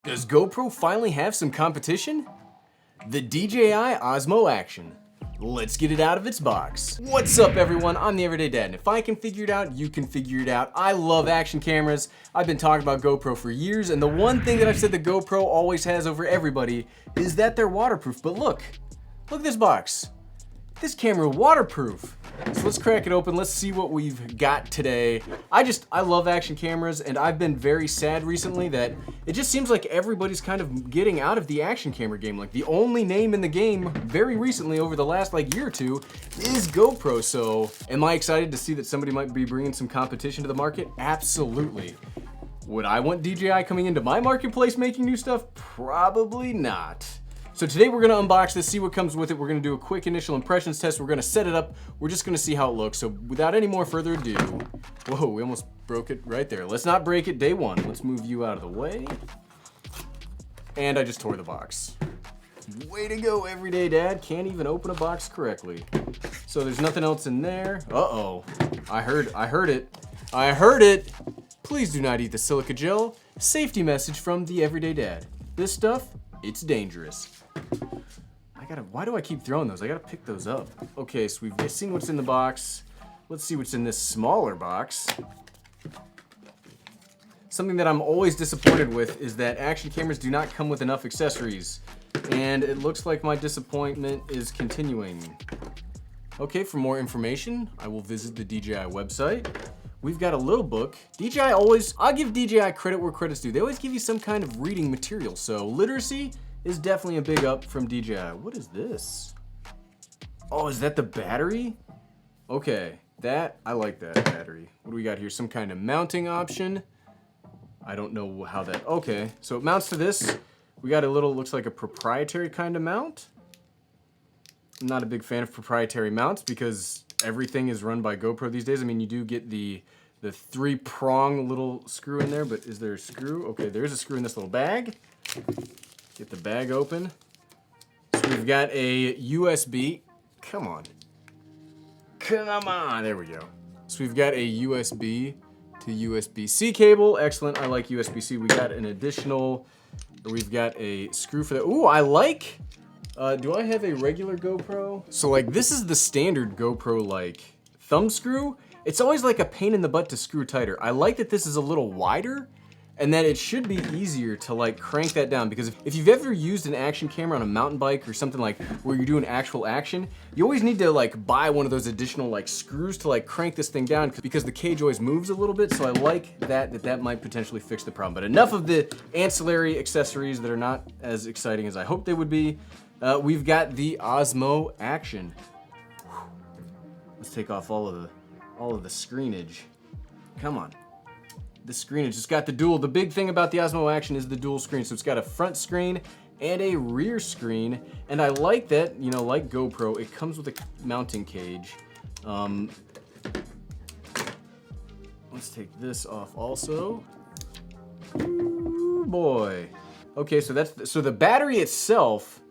Does GoPro finally have some competition? The DJI Osmo Action. Let's get it out of its box. What's up everyone, I'm the Everyday Dad, and if I can figure it out, you can figure it out. I love action cameras. I've been talking about GoPro for years, and the one thing that I've said that GoPro always has over everybody is that they're waterproof. But look at this box. This camera waterproof. So let's crack it open. Let's see what we've got today. I love action cameras, and I've been very sad recently that it just seems like everybody's kind of getting out of the action camera game. Like the only name in the game very recently over the last year or two is GoPro. So am I excited to see that somebody might be bringing some competition to the market? Absolutely. Would I want DJI coming into my marketplace making new stuff? Probably not. So today we're gonna unbox this, see what comes with it. We're gonna do a quick initial impressions test. We're gonna set it up. We're just gonna see how it looks. So without any more further ado, whoa, we almost broke it right there. Let's not break it day one. Let's move you out of the way. And I just tore the box. Way to go, Everyday Dad. Can't even open a box correctly. So there's nothing else in there. Uh-oh, I heard it. I heard it. Please do not eat the silica gel. Safety message from the Everyday Dad. This stuff, it's dangerous. Why do I keep throwing those? I gotta pick those up. Okay, so we've seen what's in the box. Let's see what's in this smaller box. Something that I'm always disappointed with is that action cameras do not come with enough accessories. And it looks like my disappointment is continuing. Okay, for more information, I will visit the DJI website. We've got a little book. I'll give DJI credit where credit's due. They always give you some kind of reading material, so literacy is definitely a big up from DJI. What is this? Oh, is that the battery? Okay, I like that battery. What do we got here? Some kind of mounting option. I don't know how that, okay. So it mounts to this. We got a little, looks like a proprietary kind of mount. I'm not a big fan of proprietary mounts because everything is run by GoPro these days. I mean, you do get the 3-prong little screw in there, but is there a screw? Okay, there's a screw in this little bag. Get the bag open. So we've got a USB. Come on, there we go. So we've got a USB to USB-C cable. Excellent, I like USB-C. We got an additional, we've got a screw for that. Ooh, I like, do I have a regular GoPro? So this is the standard GoPro thumb screw. It's always a pain in the butt to screw tighter. I like that this is a little wider and that it should be easier to crank that down, because if you've ever used an action camera on a mountain bike or something where you're doing actual action, you always need to buy one of those additional screws to crank this thing down, because the cage always moves a little bit. So I like that might potentially fix the problem. But enough of the ancillary accessories that are not as exciting as I hoped they would be. We've got the Osmo Action. Let's take off all of the screenage. Come on. The screenage, it's got the big thing about the Osmo Action is the dual screen. So it's got a front screen and a rear screen. And I like that, like GoPro, it comes with a mounting cage. Let's take this off also. Ooh, boy. Okay, so the battery itself,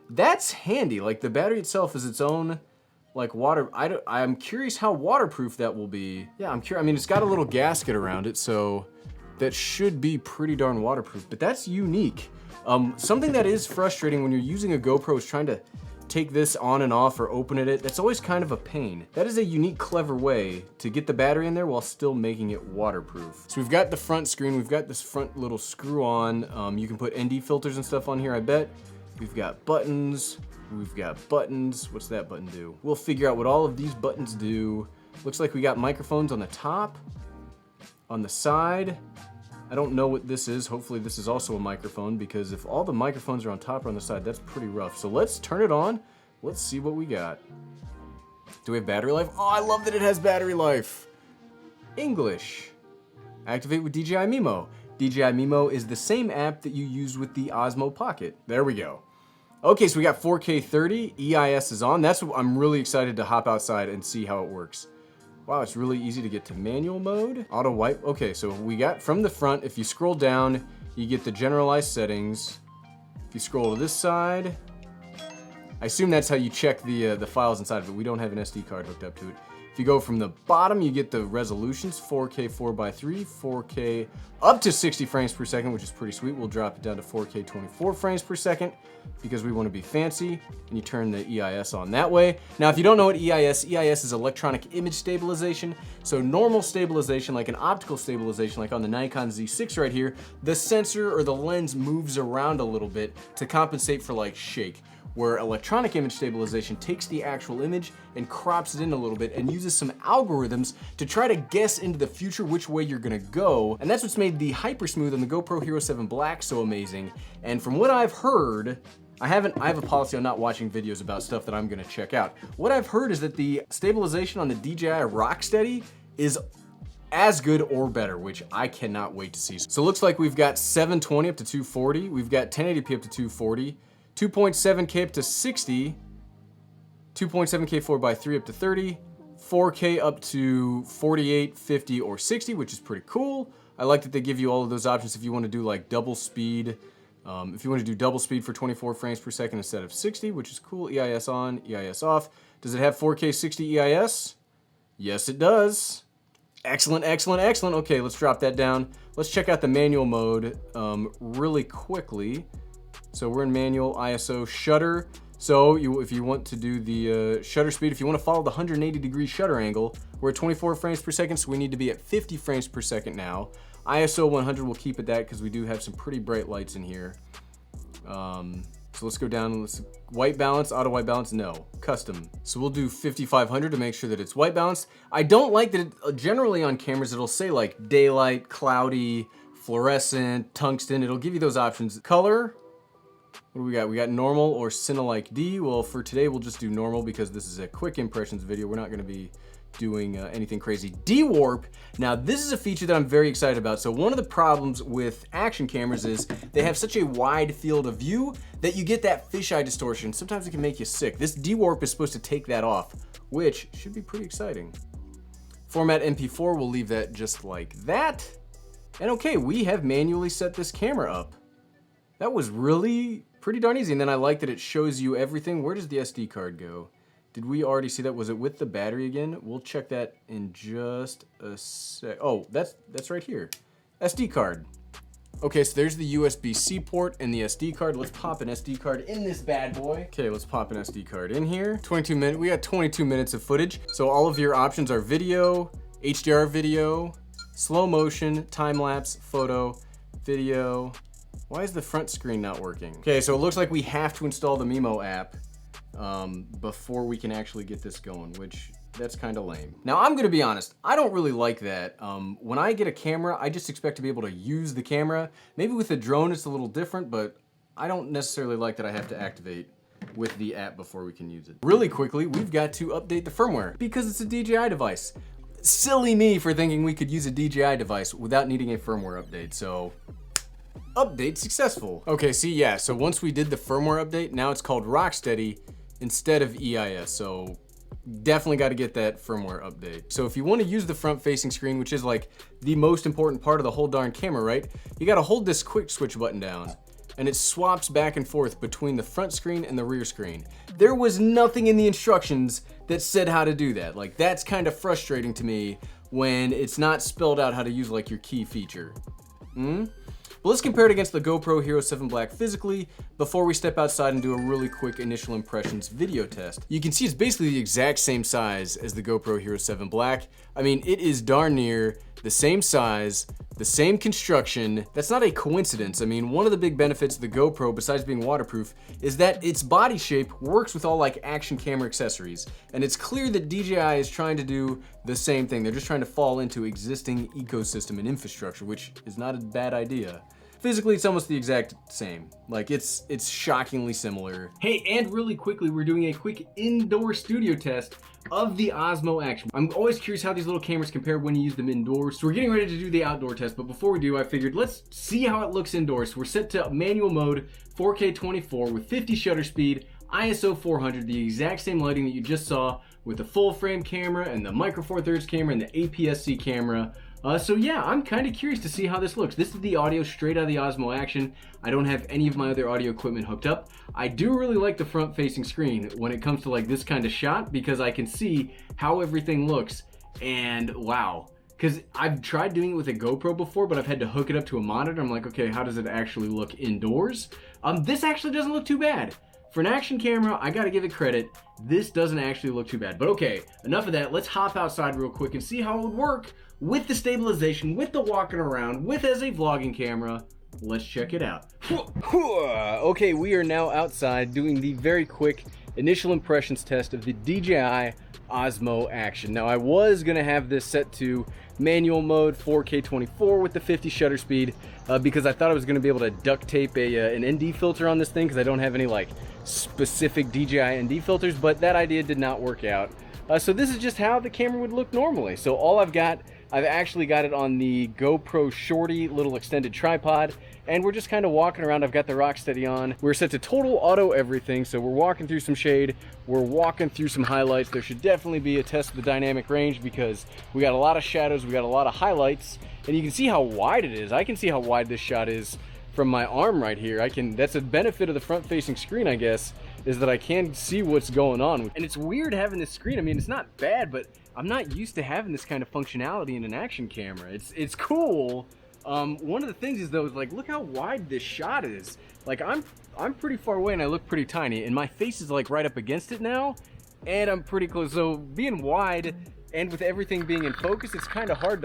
that's handy. The battery itself is its own water. I'm curious how waterproof that will be. Yeah, I'm curious. I mean, it's got a little gasket around it, so that should be pretty darn waterproof, but that's unique. Something that is frustrating when you're using a GoPro is trying to take this on and off or open it. That's always kind of a pain. That is a unique, clever way to get the battery in there while still making it waterproof. So we've got the front screen. We've got this front little screw on. You can put ND filters and stuff on here, I bet. We've got buttons. We've got buttons. What's that button do? We'll figure out what all of these buttons do. Looks like we got microphones on the top, on the side. I don't know what this is. Hopefully this is also a microphone, because if all the microphones are on top or on the side, that's pretty rough. So let's turn it on. Let's see what we got. Do we have battery life? Oh, I love that it has battery life. English. Activate with DJI Mimo. DJI Mimo is the same app that you use with the Osmo Pocket. There we go. Okay, so we got 4K 30, EIS is on. That's what I'm really excited to hop outside and see how it works. Wow, it's really easy to get to manual mode. Auto wipe, okay, so we got from the front, if you scroll down, you get the generalized settings. If you scroll to this side, I assume that's how you check the files inside of it. We don't have an SD card hooked up to it. If you go from the bottom, you get the resolutions, 4K 4:3, 4K up to 60 frames per second, which is pretty sweet. We'll drop it down to 4K 24 frames per second because we want to be fancy, and you turn the EIS on that way. Now, if you don't know what EIS is electronic image stabilization. So normal stabilization, like an optical stabilization, like on the Nikon Z6 right here, the sensor or the lens moves around a little bit to compensate for like shake. Where electronic image stabilization takes the actual image and crops it in a little bit and uses some algorithms to try to guess into the future which way you're gonna go. And that's what's made the hyper smooth on the GoPro Hero 7 Black so amazing. And from what I've heard, I have a policy on not watching videos about stuff that I'm gonna check out. What I've heard is that the stabilization on the DJI Rocksteady is as good or better, which I cannot wait to see. So it looks like we've got 720 up to 240, we've got 1080p up to 240, 2.7K up to 60, 2.7K 4:3 up to 30, 4K up to 48, 50, or 60, which is pretty cool. I like that they give you all of those options if you want to do like double speed. If you want to do double speed for 24 frames per second instead of 60, which is cool. EIS on, EIS off. Does it have 4K 60 EIS? Yes, it does. Excellent, excellent, excellent. Okay, let's drop that down. Let's check out the manual mode really quickly. So we're in manual, ISO, shutter. So if you want to do the shutter speed, if you want to follow the 180-degree shutter angle, we're at 24 frames per second, so we need to be at 50 frames per second now. ISO 100, we'll keep at that because we do have some pretty bright lights in here. So let's go down, white balance, auto white balance, no, custom. So we'll do 5500 to make sure that it's white balance. I don't like that generally on cameras it'll say like daylight, cloudy, fluorescent, tungsten, it'll give you those options. Color, what do we got? We got normal or Cine-like D. Well, for today, we'll just do normal because this is a quick impressions video. We're not gonna be doing anything crazy. D-warp, now this is a feature that I'm very excited about. So one of the problems with action cameras is they have such a wide field of view that you get that fisheye distortion. Sometimes it can make you sick. This D-warp is supposed to take that off, which should be pretty exciting. Format MP4, we'll leave that just like that. And okay, we have manually set this camera up. That was really pretty darn easy. And then I like that it shows you everything. Where does the SD card go? Did we already see that? Was it with the battery again? We'll check that in just a sec. Oh, that's right here. SD card. Okay, so there's the USB-C port and the SD card. Let's pop an SD card in this bad boy. Okay, let's pop an SD card in here. 22 minutes, we got 22 minutes of footage. So all of your options are video, HDR video, slow motion, time-lapse, photo, video. Why is the front screen not working? Okay, so it looks like we have to install the Mimo app before we can actually get this going, which that's kind of lame. Now, I'm gonna be honest, I don't really like that. When I get a camera, I just expect to be able to use the camera. Maybe with a drone, it's a little different, but I don't necessarily like that I have to activate with the app before we can use it. Really quickly, we've got to update the firmware because it's a DJI device. Silly me for thinking we could use a DJI device without needing a firmware update, so update successful. Okay, see, yeah, so once we did the firmware update, now it's called Rocksteady instead of EIS, so definitely got to get that firmware update. So if you want to use the front-facing screen, which is like the most important part of the whole darn camera, right? You got to hold this quick switch button down, and it swaps back and forth between the front screen and the rear screen. There was nothing in the instructions that said how to do that. Like, that's kind of frustrating to me when it's not spelled out how to use like your key feature. But let's compare it against the GoPro Hero 7 Black physically before we step outside and do a really quick initial impressions video test. You can see it's basically the exact same size as the GoPro Hero 7 Black. I mean, it is darn near the same size, the same construction. That's not a coincidence. I mean, one of the big benefits of the GoPro, besides being waterproof, is that its body shape works with all like action camera accessories. And it's clear that DJI is trying to do the same thing. They're just trying to fall into existing ecosystem and infrastructure, which is not a bad idea. Physically, it's almost the exact same. Like, it's shockingly similar. Hey, and really quickly, we're doing a quick indoor studio test of the Osmo Action. I'm always curious how these little cameras compare when you use them indoors. So we're getting ready to do the outdoor test, but before we do, I figured let's see how it looks indoors. So we're set to manual mode, 4K 24 with 50 shutter speed, ISO 400, the exact same lighting that you just saw with the full frame camera and the micro four thirds camera and the APS-C camera. So yeah, I'm kind of curious to see how this looks. This is the audio straight out of the Osmo Action. I don't have any of my other audio equipment hooked up. I do really like the front-facing screen when it comes to like this kind of shot because I can see how everything looks, and wow. Because I've tried doing it with a GoPro before, but I've had to hook it up to a monitor. I'm like, okay, how does it actually look indoors? This actually doesn't look too bad. For an action camera, I gotta give it credit. This doesn't actually look too bad. But okay, enough of that. Let's hop outside real quick and see how it would work with the stabilization, with the walking around, with as a vlogging camera. Let's check it out. Okay, we are now outside doing the very quick initial impressions test of the DJI Osmo Action. Now, I was gonna have this set to manual mode 4K 24 with the 50 shutter speed because I thought I was gonna be able to duct tape an ND filter on this thing because I don't have any like specific DJI ND filters, but that idea did not work out. So this is just how the camera would look normally. So all I've actually got it on the GoPro Shorty little extended tripod, and we're just kind of walking around. I've got the Rocksteady on. We're set to total auto everything, so we're walking through some shade, we're walking through some highlights. There should definitely be a test of the dynamic range because we got a lot of shadows, we got a lot of highlights, and you can see how wide it is. I can see how wide this shot is from my arm right here. That's a benefit of the front-facing screen, I guess, is that I can see what's going on. And it's weird having this screen. I mean, it's not bad, but I'm not used to having this kind of functionality in an action camera. It's cool. One of the things is though, like, look how wide this shot is. Like, I'm pretty far away and I look pretty tiny, and my face is like right up against it now, and I'm pretty close. So being wide and with everything being in focus, it's kind of hard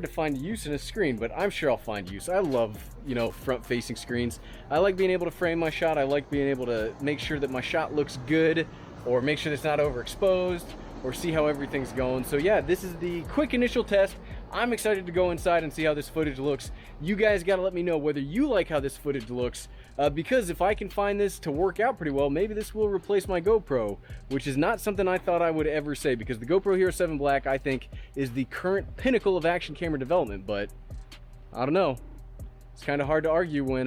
to find use in a screen, but I'm sure I'll find use. I love, you know, front-facing screens. I like being able to frame my shot. I like being able to make sure that my shot looks good, or make sure it's not overexposed, or see how everything's going. So yeah, this is the quick initial test. I'm excited to go inside and see how this footage looks. You guys gotta let me know whether you like how this footage looks, because if I can find this to work out pretty well, maybe this will replace my GoPro, which is not something I thought I would ever say, because the GoPro Hero 7 Black, I think, is the current pinnacle of action camera development, but I don't know. It's kind of hard to argue when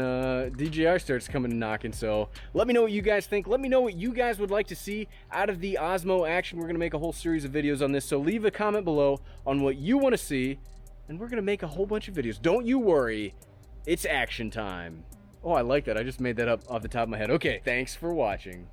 DJI starts coming and knocking. So let me know what you guys think. Let me know what you guys would like to see out of the Osmo Action. We're gonna make a whole series of videos on this, so leave a comment below on what you want to see, and we're gonna make a whole bunch of videos. Don't you worry, it's action time. Oh, I like that. I just made that up off the top of my head. Okay, thanks for watching.